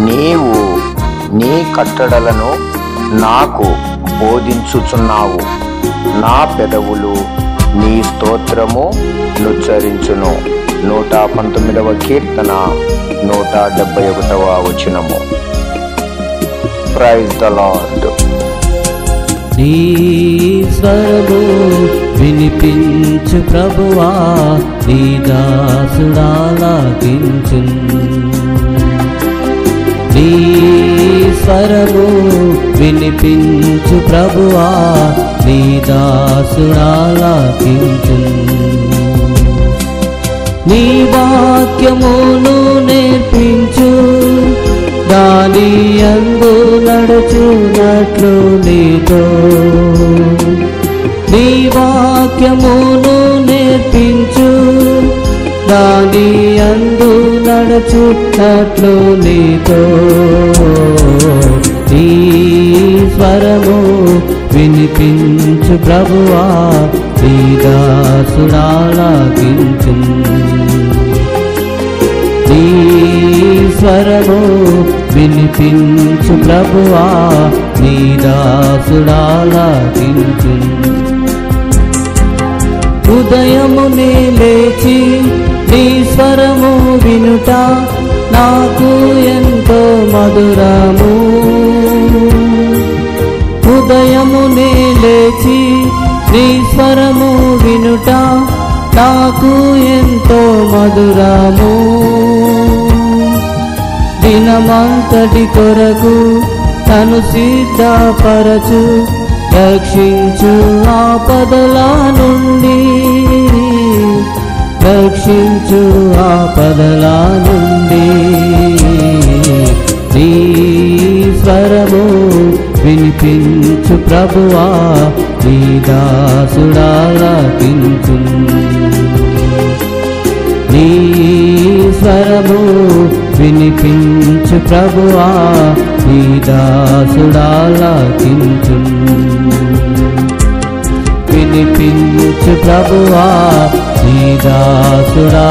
నీవు నీ కట్టడలను నాకు బోధించుచున్నావు. నా పెదవులు నీ స్తోత్రము నుచ్చరించును. 119వ కీర్తన 171వ వచనము. Praise the lord. నీ స్వరము వినిపించు ప్రభువా, నీ దాసుడాలాకించున్. నీ స్వరము వినిపించు ప్రభువా, నీ దాసుడాలాకించున్. నీ వాక్యమును నేర్పించు, దాని యందు నడుచునట్లు నీతో. నీ వాక్యమును నేర్పించు, దాని యందు నడుచునట్లు నీతో. నీ స్వరము వినిపించు ప్రభువా, నీ దాసుడాలాకించున్. నీ స్వరము వినిపించు ప్రభువా, నీ దాసుడాలాకించున్. ఉదయమునే లేచి నీ స్వరము వినుట నాకు ఎంతో మధురము. ఉదయమునే లేచి నీ స్వరము వినుట నాకు ఎంతో మధురము. దినమంతటి కొరకు తను సిద్ధపరచు, రక్షించు ఆపదల నుండి. రక్షించు ఆపదల నుండి. నీ స్వరము వినిపించు ప్రభువా, నీ దాసుడాలాకించున్. నీ స్వరము వినిపించు ప్రభువా, నీ దాసుడాలాకించున్. వినిపించు ప్రభువా, నీ దాసుడాలాకించున్.